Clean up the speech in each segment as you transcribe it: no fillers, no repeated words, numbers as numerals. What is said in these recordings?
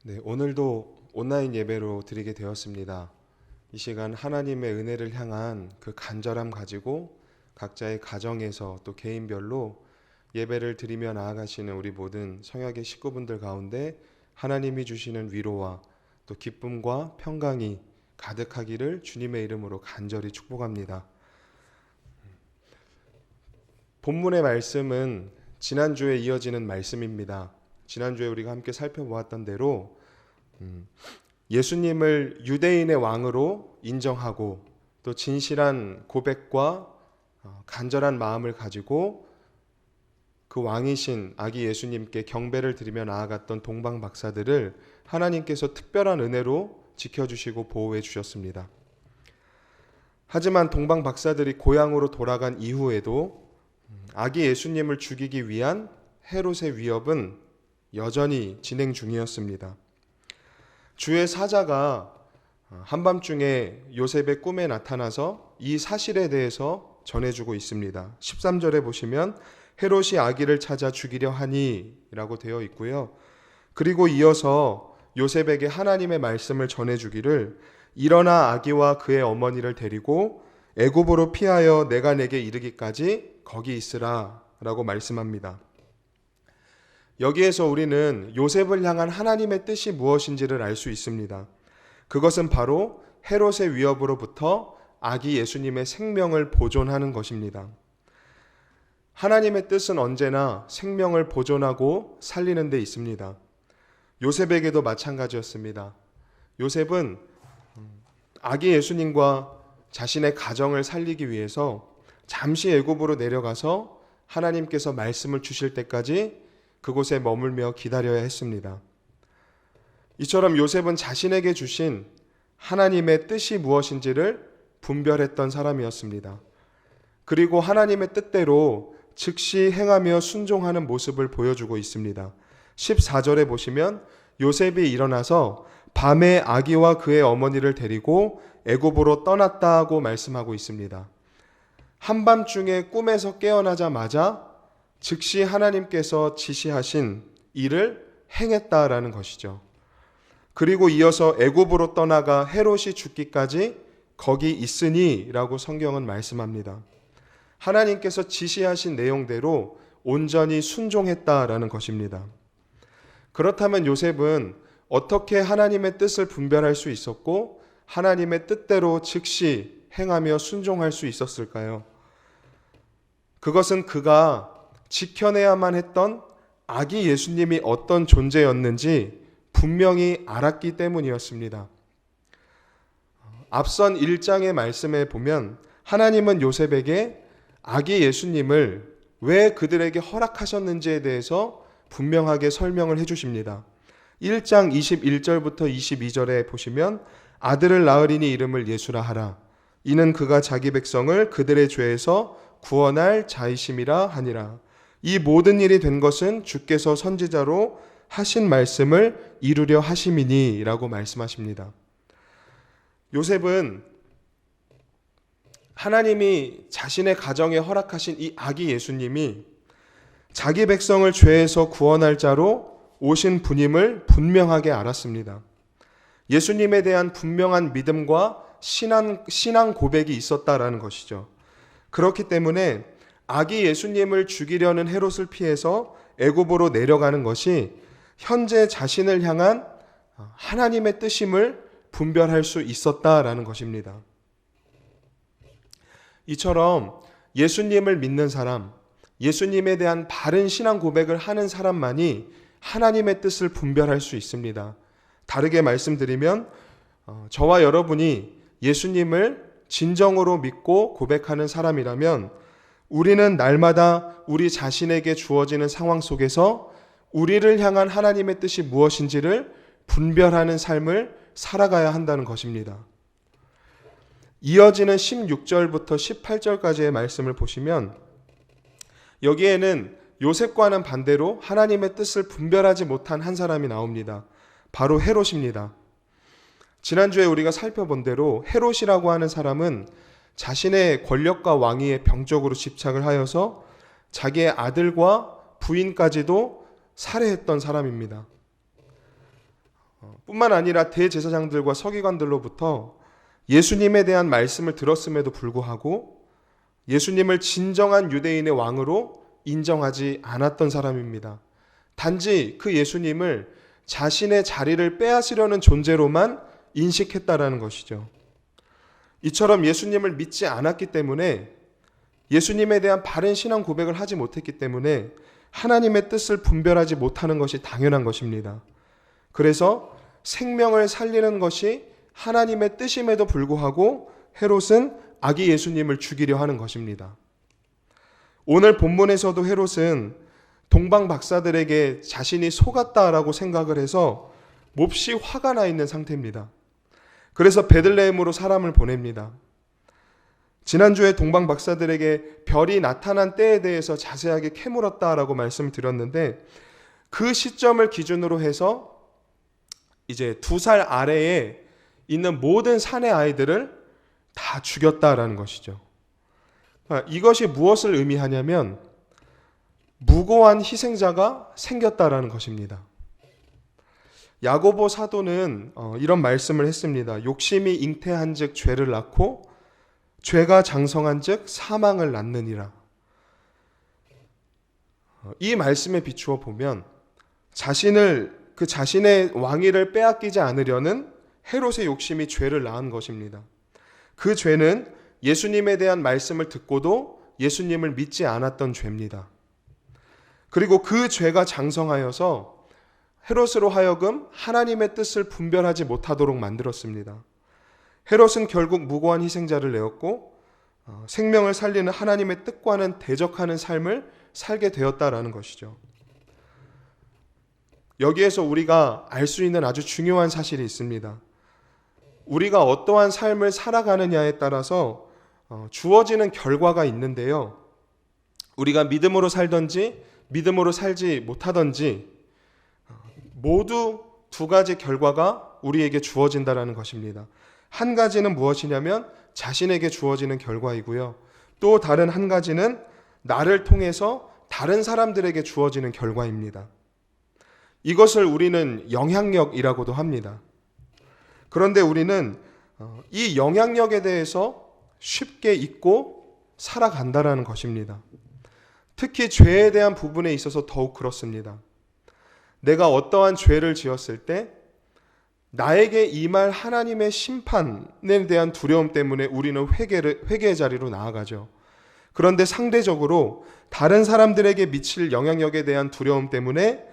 네, 오늘도 온라인 예배로 드리게 되었습니다. 이 시간 하나님의 은혜를 향한 그 간절함 가지고 각자의 가정에서 또 개인별로 예배를 드리며 나아가시는 우리 모든 성약의 식구분들 가운데 하나님이 주시는 위로와 또 기쁨과 평강이 가득하기를 주님의 이름으로 간절히 축복합니다. 본문의 말씀은 지난주에 이어지는 말씀입니다. 지난주에 우리가 함께 살펴보았던 대로 예수님을 유대인의 왕으로 인정하고 또 진실한 고백과 간절한 마음을 가지고 그 왕이신 아기 예수님께 경배를 드리며 나아갔던 동방 박사들을 하나님께서 특별한 은혜로 지켜주시고 보호해 주셨습니다. 하지만 동방 박사들이 고향으로 돌아간 이후에도 아기 예수님을 죽이기 위한 헤롯의 위협은 여전히 진행 중이었습니다. 주의 사자가 한밤중에 요셉의 꿈에 나타나서 이 사실에 대해서 전해주고 있습니다. 13절에 보시면 헤롯이 아기를 찾아 죽이려 하니 라고 되어 있고요. 그리고 이어서 요셉에게 하나님의 말씀을 전해주기를 일어나 아기와 그의 어머니를 데리고 애굽으로 피하여 내가 내게 이르기까지 거기 있으라 라고 말씀합니다. 여기에서 우리는 요셉을 향한 하나님의 뜻이 무엇인지를 알 수 있습니다. 그것은 바로 헤롯의 위협으로부터 아기 예수님의 생명을 보존하는 것입니다. 하나님의 뜻은 언제나 생명을 보존하고 살리는 데 있습니다. 요셉에게도 마찬가지였습니다. 요셉은 아기 예수님과 자신의 가정을 살리기 위해서 잠시 애굽으로 내려가서 하나님께서 말씀을 주실 때까지 그곳에 머물며 기다려야 했습니다. 이처럼 요셉은 자신에게 주신 하나님의 뜻이 무엇인지를 분별했던 사람이었습니다. 그리고 하나님의 뜻대로 즉시 행하며 순종하는 모습을 보여주고 있습니다. 14절에 보시면 요셉이 일어나서 밤에 아기와 그의 어머니를 데리고 애굽으로 떠났다고 말씀하고 있습니다. 한밤중에 꿈에서 깨어나자마자 즉시 하나님께서 지시하신 일을 행했다라는 것이죠. 그리고 이어서 애굽으로 떠나가 헤롯이 죽기까지 거기 있으니 라고 성경은 말씀합니다. 하나님께서 지시하신 내용대로 온전히 순종했다라는 것입니다. 그렇다면 요셉은 어떻게 하나님의 뜻을 분별할 수 있었고 하나님의 뜻대로 즉시 행하며 순종할 수 있었을까요? 그것은 그가 지켜내야만 했던 아기 예수님이 어떤 존재였는지 분명히 알았기 때문이었습니다. 앞선 1장의 말씀에 보면 하나님은 요셉에게 아기 예수님을 왜 그들에게 허락하셨는지에 대해서 분명하게 설명을 해주십니다. 1장 21절부터 22절에 보시면 아들을 낳으리니 이름을 예수라 하라. 이는 그가 자기 백성을 그들의 죄에서 구원할 자이심이라 하니라. 이 모든 일이 된 것은 주께서 선지자로 하신 말씀을 이루려 하심이니 라고 말씀하십니다. 요셉은 하나님이 자신의 가정에 허락하신 이 아기 예수님이 자기 백성을 죄에서 구원할 자로 오신 분임을 분명하게 알았습니다. 예수님에 대한 분명한 믿음과 신앙 고백이 있었다라는 것이죠. 그렇기 때문에 아기 예수님을 죽이려는 헤롯을 피해서 애굽으로 내려가는 것이 현재 자신을 향한 하나님의 뜻임을 분별할 수 있었다라는 것입니다. 이처럼 예수님을 믿는 사람, 예수님에 대한 바른 신앙 고백을 하는 사람만이 하나님의 뜻을 분별할 수 있습니다. 다르게 말씀드리면 저와 여러분이 예수님을 진정으로 믿고 고백하는 사람이라면 우리는 날마다 우리 자신에게 주어지는 상황 속에서 우리를 향한 하나님의 뜻이 무엇인지를 분별하는 삶을 살아가야 한다는 것입니다. 이어지는 16절부터 18절까지의 말씀을 보시면 여기에는 요셉과는 반대로 하나님의 뜻을 분별하지 못한 한 사람이 나옵니다. 바로 헤롯입니다. 지난주에 우리가 살펴본 대로 헤롯이라고 하는 사람은 자신의 권력과 왕위에 병적으로 집착을 하여서 자기의 아들과 부인까지도 살해했던 사람입니다. 뿐만 아니라 대제사장들과 서기관들로부터 예수님에 대한 말씀을 들었음에도 불구하고 예수님을 진정한 유대인의 왕으로 인정하지 않았던 사람입니다. 단지 그 예수님을 자신의 자리를 빼앗으려는 존재로만 인식했다라는 것이죠. 이처럼 예수님을 믿지 않았기 때문에, 예수님에 대한 바른 신앙 고백을 하지 못했기 때문에 하나님의 뜻을 분별하지 못하는 것이 당연한 것입니다. 그래서 생명을 살리는 것이 하나님의 뜻임에도 불구하고 헤롯은 아기 예수님을 죽이려 하는 것입니다. 오늘 본문에서도 헤롯은 동방 박사들에게 자신이 속았다라고 생각을 해서 몹시 화가 나 있는 상태입니다. 그래서 베들레헴으로 사람을 보냅니다. 지난주에 동방 박사들에게 별이 나타난 때에 대해서 자세하게 캐물었다라고 말씀을 드렸는데, 그 시점을 기준으로 해서 이제 2살 아래에 있는 모든 산의 아이들을 다 죽였다라는 것이죠. 이것이 무엇을 의미하냐면 무고한 희생자가 생겼다라는 것입니다. 야고보 사도는 이런 말씀을 했습니다. 욕심이 잉태한즉 죄를 낳고 죄가 장성한즉 사망을 낳느니라. 이 말씀에 비추어 보면 자신의 왕위를 빼앗기지 않으려는 헤롯의 욕심이 죄를 낳은 것입니다. 그 죄는 예수님에 대한 말씀을 듣고도 예수님을 믿지 않았던 죄입니다. 그리고 그 죄가 장성하여서 헤롯으로 하여금 하나님의 뜻을 분별하지 못하도록 만들었습니다. 헤롯은 결국 무고한 희생자를 내었고 생명을 살리는 하나님의 뜻과는 대적하는 삶을 살게 되었다라는 것이죠. 여기에서 우리가 알 수 있는 아주 중요한 사실이 있습니다. 우리가 어떠한 삶을 살아가느냐에 따라서 주어지는 결과가 있는데요. 우리가 믿음으로 살든지 믿음으로 살지 못하든지 모두 2가지 결과가 우리에게 주어진다라는 것입니다. 한 가지는 무엇이냐면 자신에게 주어지는 결과이고요. 또 다른 한 가지는 나를 통해서 다른 사람들에게 주어지는 결과입니다. 이것을 우리는 영향력이라고도 합니다. 그런데 우리는 이 영향력에 대해서 쉽게 잊고 살아간다라는 것입니다. 특히 죄에 대한 부분에 있어서 더욱 그렇습니다. 내가 어떠한 죄를 지었을 때 나에게 임할 하나님의 심판에 대한 두려움 때문에 우리는 회개의 자리로 나아가죠. 그런데 상대적으로 다른 사람들에게 미칠 영향력에 대한 두려움 때문에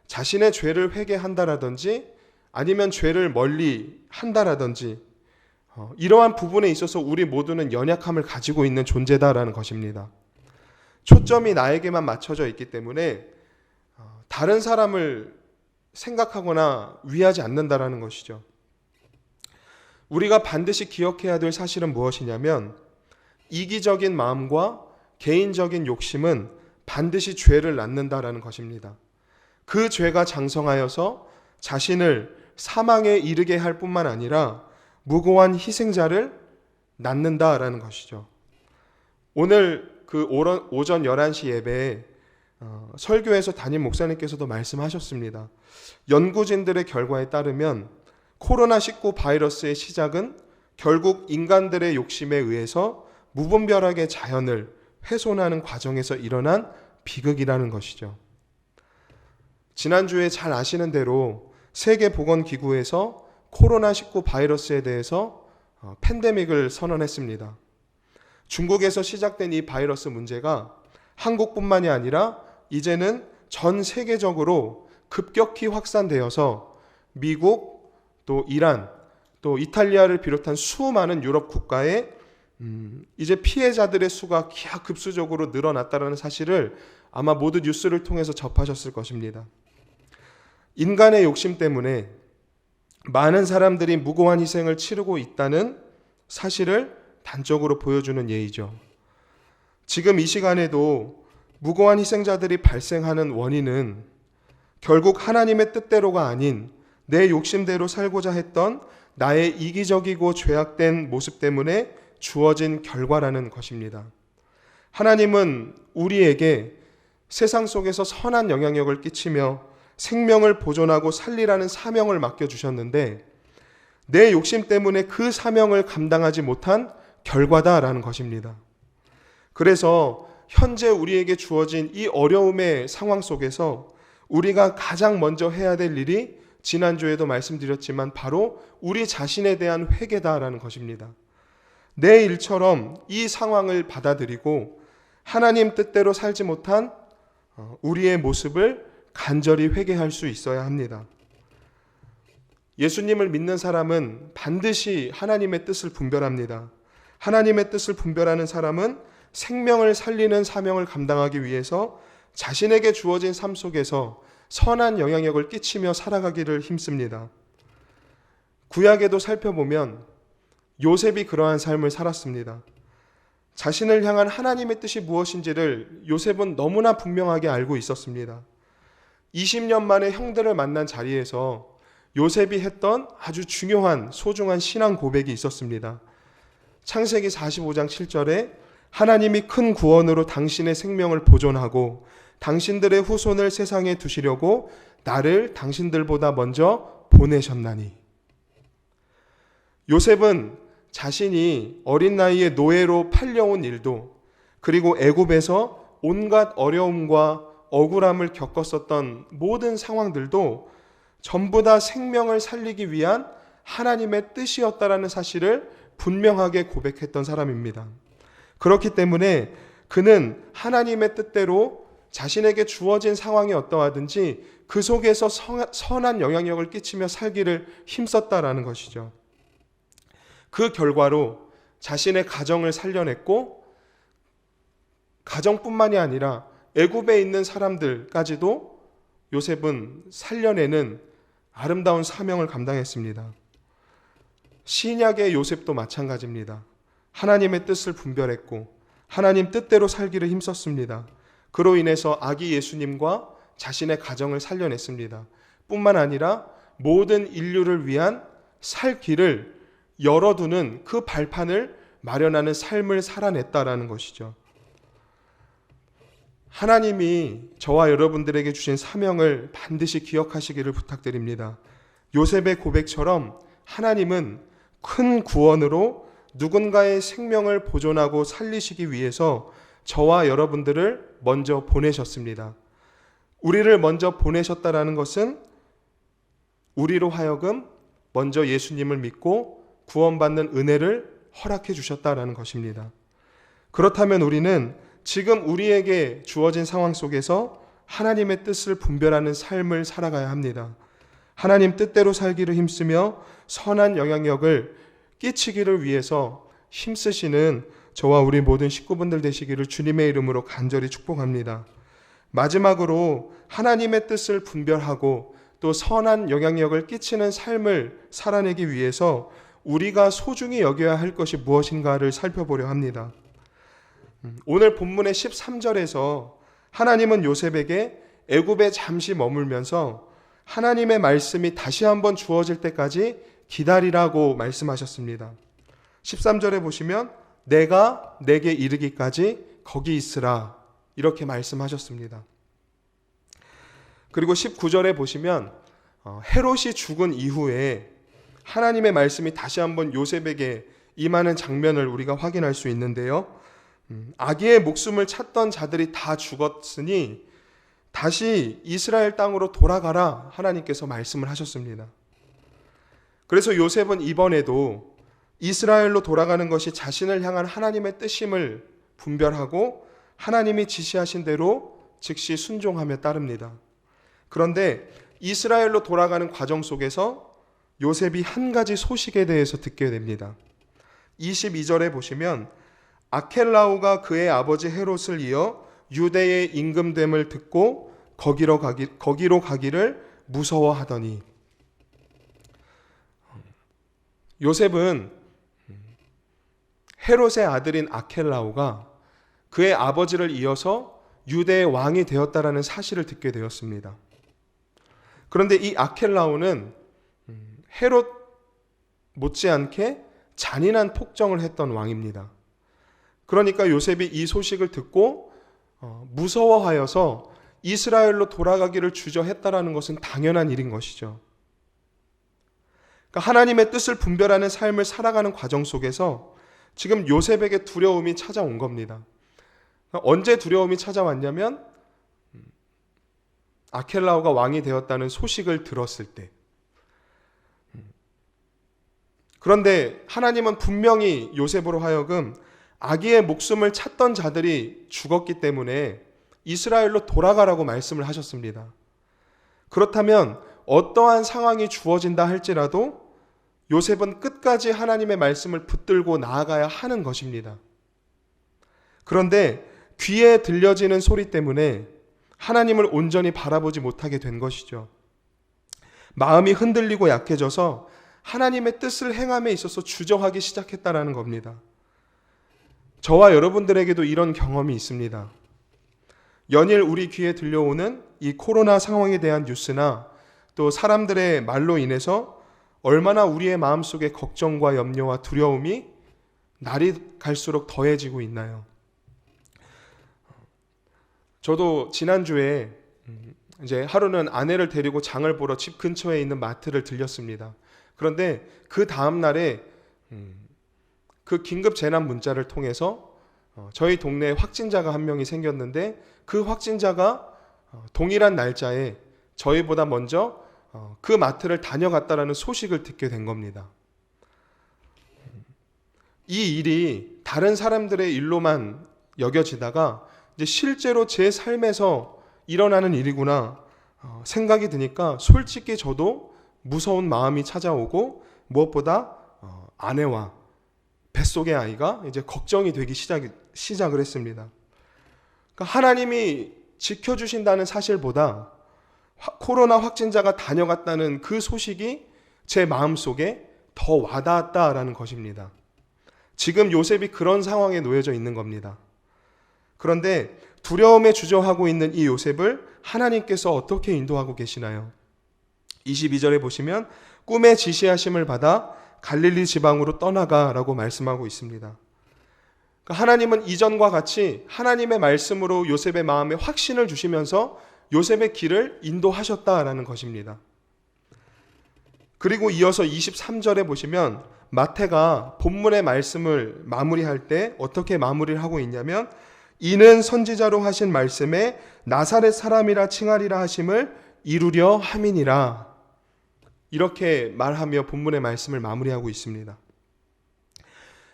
자신의 죄를 회개한다라든지 아니면 죄를 멀리 한다라든지 이러한 부분에 있어서 우리 모두는 연약함을 가지고 있는 존재다라는 것입니다. 초점이 나에게만 맞춰져 있기 때문에 다른 사람을 생각하거나 위하지 않는다라는 것이죠. 우리가 반드시 기억해야 될 사실은 무엇이냐면 이기적인 마음과 개인적인 욕심은 반드시 죄를 낳는다라는 것입니다. 그 죄가 장성하여서 자신을 사망에 이르게 할 뿐만 아니라 무고한 희생자를 낳는다라는 것이죠. 오늘 그 오전 11시 예배에 설교에서 담임 목사님께서도 말씀하셨습니다. 연구진들의 결과에 따르면 코로나19 바이러스의 시작은 결국 인간들의 욕심에 의해서 무분별하게 자연을 훼손하는 과정에서 일어난 비극이라는 것이죠. 지난주에 잘 아시는 대로 세계보건기구에서 코로나19 바이러스에 대해서 팬데믹을 선언했습니다. 중국에서 시작된 이 바이러스 문제가 한국뿐만이 아니라 이제는 전 세계적으로 급격히 확산되어서 미국, 또 이란, 또 이탈리아를 비롯한 수많은 유럽 국가에 이제 피해자들의 수가 기하급수적으로 늘어났다는 사실을 아마 모두 뉴스를 통해서 접하셨을 것입니다. 인간의 욕심 때문에 많은 사람들이 무고한 희생을 치르고 있다는 사실을 단적으로 보여주는 예이죠. 지금 이 시간에도 무고한 희생자들이 발생하는 원인은 결국 하나님의 뜻대로가 아닌 내 욕심대로 살고자 했던 나의 이기적이고 죄악된 모습 때문에 주어진 결과라는 것입니다. 하나님은 우리에게 세상 속에서 선한 영향력을 끼치며 생명을 보존하고 살리라는 사명을 맡겨주셨는데 내 욕심 때문에 그 사명을 감당하지 못한 결과다라는 것입니다. 그래서 현재 우리에게 주어진 이 어려움의 상황 속에서 우리가 가장 먼저 해야 될 일이 지난주에도 말씀드렸지만 바로 우리 자신에 대한 회개다라는 것입니다. 내 일처럼 이 상황을 받아들이고 하나님 뜻대로 살지 못한 우리의 모습을 간절히 회개할 수 있어야 합니다. 예수님을 믿는 사람은 반드시 하나님의 뜻을 분별합니다. 하나님의 뜻을 분별하는 사람은 생명을 살리는 사명을 감당하기 위해서 자신에게 주어진 삶 속에서 선한 영향력을 끼치며 살아가기를 힘씁니다. 구약에도 살펴보면 요셉이 그러한 삶을 살았습니다. 자신을 향한 하나님의 뜻이 무엇인지를 요셉은 너무나 분명하게 알고 있었습니다. 20년 만에 형들을 만난 자리에서 요셉이 했던 아주 중요한 소중한 신앙 고백이 있었습니다. 창세기 45장 7절에 하나님이 큰 구원으로 당신의 생명을 보존하고 당신들의 후손을 세상에 두시려고 나를 당신들보다 먼저 보내셨나니. 요셉은 자신이 어린 나이에 노예로 팔려온 일도 그리고 애굽에서 온갖 어려움과 억울함을 겪었었던 모든 상황들도 전부 다 생명을 살리기 위한 하나님의 뜻이었다라는 사실을 분명하게 고백했던 사람입니다. 그렇기 때문에 그는 하나님의 뜻대로 자신에게 주어진 상황이 어떠하든지 그 속에서 선한 영향력을 끼치며 살기를 힘썼다라는 것이죠. 그 결과로 자신의 가정을 살려냈고 가정뿐만이 아니라 애굽에 있는 사람들까지도 요셉은 살려내는 아름다운 사명을 감당했습니다. 신약의 요셉도 마찬가지입니다. 하나님의 뜻을 분별했고 하나님 뜻대로 살기를 힘썼습니다. 그로 인해서 아기 예수님과 자신의 가정을 살려냈습니다. 뿐만 아니라 모든 인류를 위한 살 길을 열어두는 그 발판을 마련하는 삶을 살아냈다라는 것이죠. 하나님이 저와 여러분들에게 주신 사명을 반드시 기억하시기를 부탁드립니다. 요셉의 고백처럼 하나님은 큰 구원으로 누군가의 생명을 보존하고 살리시기 위해서 저와 여러분들을 먼저 보내셨습니다. 우리를 먼저 보내셨다라는 것은 우리로 하여금 먼저 예수님을 믿고 구원받는 은혜를 허락해 주셨다라는 것입니다. 그렇다면 우리는 지금 우리에게 주어진 상황 속에서 하나님의 뜻을 분별하는 삶을 살아가야 합니다. 하나님 뜻대로 살기를 힘쓰며 선한 영향력을 끼치기를 위해서 힘쓰시는 저와 우리 모든 식구분들 되시기를 주님의 이름으로 간절히 축복합니다. 마지막으로 하나님의 뜻을 분별하고 또 선한 영향력을 끼치는 삶을 살아내기 위해서 우리가 소중히 여겨야 할 것이 무엇인가를 살펴보려 합니다. 오늘 본문의 13절에서 하나님은 요셉에게 애굽에 잠시 머물면서 하나님의 말씀이 다시 한번 주어질 때까지 기다리라고 말씀하셨습니다. 13절에 보시면 내가 내게 이르기까지 거기 있으라 이렇게 말씀하셨습니다. 그리고 19절에 보시면 헤롯이 죽은 이후에 하나님의 말씀이 다시 한번 요셉에게 임하는 장면을 우리가 확인할 수 있는데요. 아기의 목숨을 찾던 자들이 다 죽었으니 다시 이스라엘 땅으로 돌아가라 하나님께서 말씀을 하셨습니다. 그래서 요셉은 이번에도 이스라엘로 돌아가는 것이 자신을 향한 하나님의 뜻임을 분별하고 하나님이 지시하신 대로 즉시 순종하며 따릅니다. 그런데 이스라엘로 돌아가는 과정 속에서 요셉이 한 가지 소식에 대해서 듣게 됩니다. 22절에 보시면 아켈라오가 그의 아버지 헤롯을 이어 유대의 임금됨을 듣고 거기로 가기를 무서워하더니. 요셉은 헤롯의 아들인 아켈라오가 그의 아버지를 이어서 유대의 왕이 되었다라는 사실을 듣게 되었습니다. 그런데 이 아켈라오는 헤롯 못지않게 잔인한 폭정을 했던 왕입니다. 그러니까 요셉이 이 소식을 듣고 무서워하여서 이스라엘로 돌아가기를 주저했다라는 것은 당연한 일인 것이죠. 그러니까 하나님의 뜻을 분별하는 삶을 살아가는 과정 속에서 지금 요셉에게 두려움이 찾아온 겁니다. 언제 두려움이 찾아왔냐면 아켈라오가 왕이 되었다는 소식을 들었을 때. 그런데 하나님은 분명히 요셉으로 하여금 아기의 목숨을 찾던 자들이 죽었기 때문에 이스라엘로 돌아가라고 말씀을 하셨습니다. 그렇다면 어떠한 상황이 주어진다 할지라도 요셉은 끝까지 하나님의 말씀을 붙들고 나아가야 하는 것입니다. 그런데 귀에 들려지는 소리 때문에 하나님을 온전히 바라보지 못하게 된 것이죠. 마음이 흔들리고 약해져서 하나님의 뜻을 행함에 있어서 주저하기 시작했다라는 겁니다. 저와 여러분들에게도 이런 경험이 있습니다. 연일 우리 귀에 들려오는 이 코로나 상황에 대한 뉴스나 또 사람들의 말로 인해서 얼마나 우리의 마음속에 걱정과 염려와 두려움이 날이 갈수록 더해지고 있나요? 저도 지난주에 이제 하루는 아내를 데리고 장을 보러 집 근처에 있는 마트를 들렸습니다. 그런데 그 다음 날에 그 긴급 재난 문자를 통해서 저희 동네에 확진자가 한 명이 생겼는데 그 확진자가 동일한 날짜에 저희보다 먼저 그 마트를 다녀갔다라는 소식을 듣게 된 겁니다. 이 일이 다른 사람들의 일로만 여겨지다가 이제 실제로 제 삶에서 일어나는 일이구나 생각이 드니까 솔직히 저도 무서운 마음이 찾아오고 무엇보다 아내와 뱃속의 아이가 이제 걱정이 되기 시작을 했습니다. 그러니까 하나님이 지켜주신다는 사실보다 코로나 확진자가 다녀갔다는 그 소식이 제 마음속에 더 와닿았다라는 것입니다. 지금 요셉이 그런 상황에 놓여져 있는 겁니다. 그런데 두려움에 주저하고 있는 이 요셉을 하나님께서 어떻게 인도하고 계시나요? 22절에 보시면 꿈의 지시하심을 받아 갈릴리 지방으로 떠나가라고 말씀하고 있습니다. 그러니까 하나님은 이전과 같이 하나님의 말씀으로 요셉의 마음에 확신을 주시면서 요셉의 길을 인도하셨다라는 것입니다. 그리고 이어서 23절에 보시면 마태가 본문의 말씀을 마무리할 때 어떻게 마무리를 하고 있냐면 이는 선지자로 하신 말씀에 나사렛 사람이라 칭하리라 하심을 이루려 함이니라. 이렇게 말하며 본문의 말씀을 마무리하고 있습니다.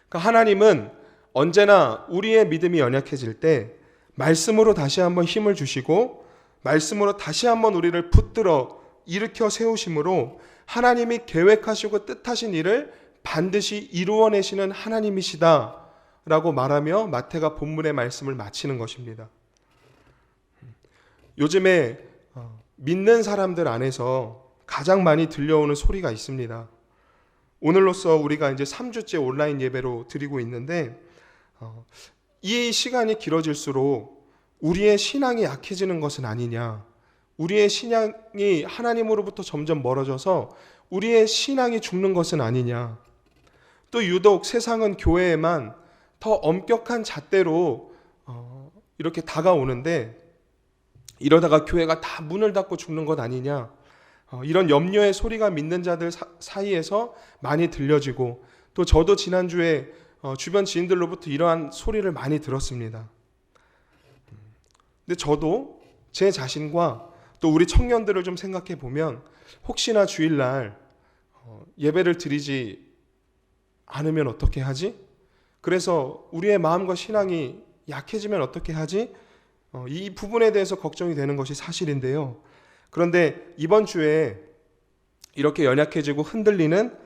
그러니까 하나님은 언제나 우리의 믿음이 연약해질 때 말씀으로 다시 한번 힘을 주시고 말씀으로 다시 한번 우리를 붙들어 일으켜 세우심으로 하나님이 계획하시고 뜻하신 일을 반드시 이루어내시는 하나님이시다 라고 말하며 마태가 본문의 말씀을 마치는 것입니다. 요즘에 믿는 사람들 안에서 가장 많이 들려오는 소리가 있습니다. 오늘로써 우리가 이제 3주째 온라인 예배로 드리고 있는데 이 시간이 길어질수록 우리의 신앙이 약해지는 것은 아니냐, 우리의 신앙이 하나님으로부터 점점 멀어져서 우리의 신앙이 죽는 것은 아니냐, 또 유독 세상은 교회에만 더 엄격한 잣대로 이렇게 다가오는데 이러다가 교회가 다 문을 닫고 죽는 것 아니냐, 이런 염려의 소리가 믿는 자들 사이에서 많이 들려지고 또 저도 지난주에 주변 지인들로부터 이러한 소리를 많이 들었습니다. 근데 저도 제 자신과 또 우리 청년들을 좀 생각해 보면 혹시나 주일날 예배를 드리지 않으면 어떻게 하지? 그래서 우리의 마음과 신앙이 약해지면 어떻게 하지? 이 부분에 대해서 걱정이 되는 것이 사실인데요. 그런데 이번 주에 이렇게 연약해지고 흔들리는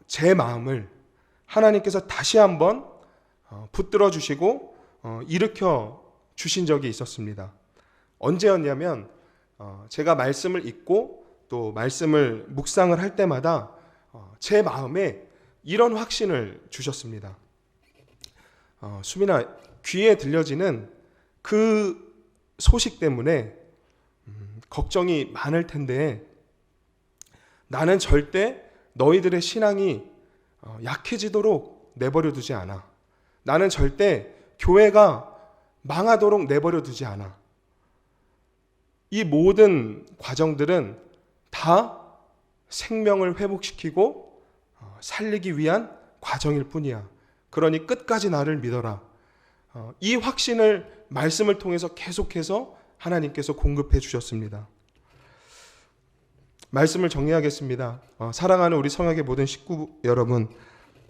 제 마음을 하나님께서 다시 한번 붙들어 주시고 일으켜 주신 적이 있었습니다. 언제였냐면 제가 말씀을 읽고 또 말씀을 묵상을 할 때마다 제 마음에 이런 확신을 주셨습니다. 수민아, 귀에 들려지는 그 소식 때문에 걱정이 많을 텐데 나는 절대 너희들의 신앙이 약해지도록 내버려 두지 않아. 나는 절대 교회가 망하도록 내버려 두지 않아. 이 모든 과정들은 다 생명을 회복시키고 살리기 위한 과정일 뿐이야. 그러니 끝까지 나를 믿어라. 이 확신을 말씀을 통해서 계속해서 하나님께서 공급해 주셨습니다. 말씀을 정리하겠습니다. 사랑하는 우리 성약의 모든 식구 여러분,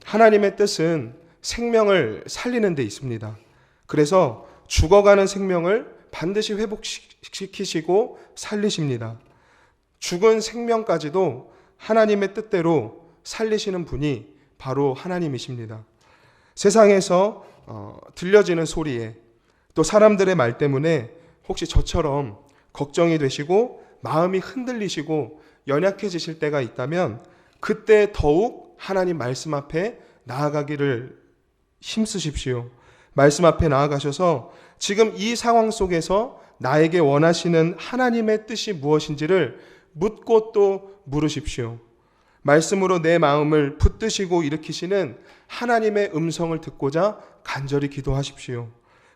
하나님의 뜻은 생명을 살리는 데 있습니다. 그래서 죽어가는 생명을 반드시 회복시키시고 살리십니다. 죽은 생명까지도 하나님의 뜻대로 살리시는 분이 바로 하나님이십니다. 세상에서 들려지는 소리에 또 사람들의 말 때문에 혹시 저처럼 걱정이 되시고 마음이 흔들리시고 연약해지실 때가 있다면 그때 더욱 하나님 말씀 앞에 나아가기를 힘쓰십시오. 말씀 앞에 나아가셔서 지금 이 상황 속에서 나에게 원하시는 하나님의 뜻이 무엇인지를 묻고 또 물으십시오. 말씀으로 내 마음을 붙드시고 일으키시는 하나님의 음성을 듣고자 간절히 기도하십시오.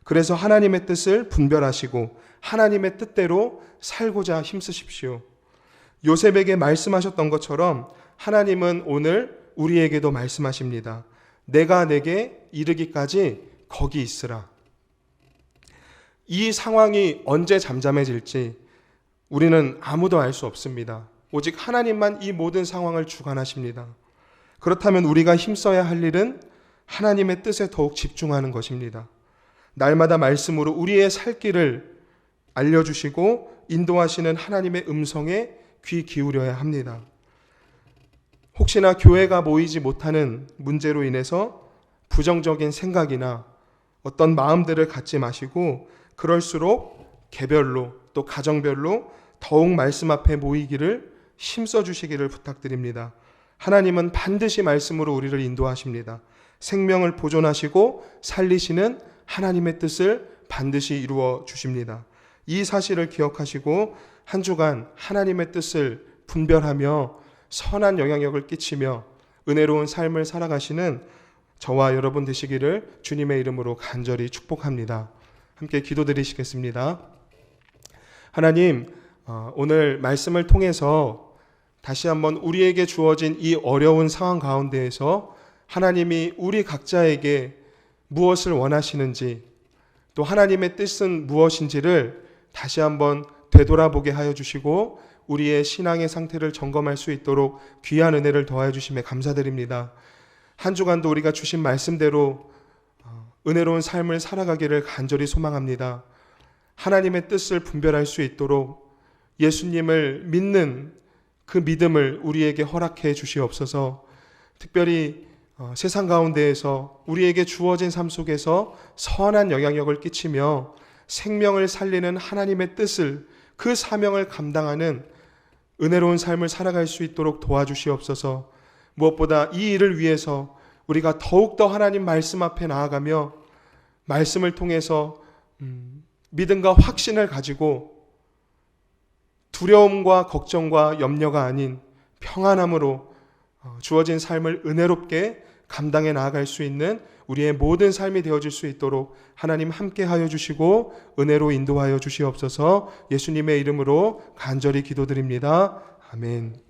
그래서 하나님의 뜻을 분별하시고 하나님의 뜻대로 살고자 힘쓰십시오. 요셉에게 말씀하셨던 것처럼 하나님은 오늘 우리에게도 말씀하십니다. 내가 내게 이르기까지 거기 있으라. 이 상황이 언제 잠잠해질지 우리는 아무도 알 수 없습니다. 오직 하나님만 이 모든 상황을 주관하십니다. 그렇다면 우리가 힘써야 할 일은 하나님의 뜻에 더욱 집중하는 것입니다. 날마다 말씀으로 우리의 살 길을 알려주시고 인도하시는 하나님의 음성에 귀 기울여야 합니다. 혹시나 교회가 모이지 못하는 문제로 인해서 부정적인 생각이나 어떤 마음들을 갖지 마시고 그럴수록 개별로 또 가정별로 더욱 말씀 앞에 모이기를 힘써 주시기를 부탁드립니다. 하나님은 반드시 말씀으로 우리를 인도하십니다. 생명을 보존하시고 살리시는 하나님의 뜻을 반드시 이루어 주십니다. 이 사실을 기억하시고 한 주간 하나님의 뜻을 분별하며 선한 영향력을 끼치며 은혜로운 삶을 살아가시는 저와 여러분 되시기를 주님의 이름으로 간절히 축복합니다. 함께 기도드리시겠습니다. 하나님, 오늘 말씀을 통해서 다시 한번 우리에게 주어진 이 어려운 상황 가운데에서 하나님이 우리 각자에게 무엇을 원하시는지 또 하나님의 뜻은 무엇인지를 다시 한번 되돌아보게 하여 주시고 우리의 신앙의 상태를 점검할 수 있도록 귀한 은혜를 더하여 주심에 감사드립니다. 한 주간도 우리가 주신 말씀대로 은혜로운 삶을 살아가기를 간절히 소망합니다. 하나님의 뜻을 분별할 수 있도록 예수님을 믿는 그 믿음을 우리에게 허락해 주시옵소서. 특별히 세상 가운데에서 우리에게 주어진 삶 속에서 선한 영향력을 끼치며 생명을 살리는 하나님의 뜻을 그 사명을 감당하는 은혜로운 삶을 살아갈 수 있도록 도와주시옵소서. 무엇보다 이 일을 위해서 우리가 더욱더 하나님 말씀 앞에 나아가며 말씀을 통해서 믿음과 확신을 가지고 두려움과 걱정과 염려가 아닌 평안함으로 주어진 삶을 은혜롭게 감당해 나아갈 수 있는 우리의 모든 삶이 되어질 수 있도록 하나님 함께 하여 주시고 은혜로 인도하여 주시옵소서. 예수님의 이름으로 간절히 기도드립니다. 아멘.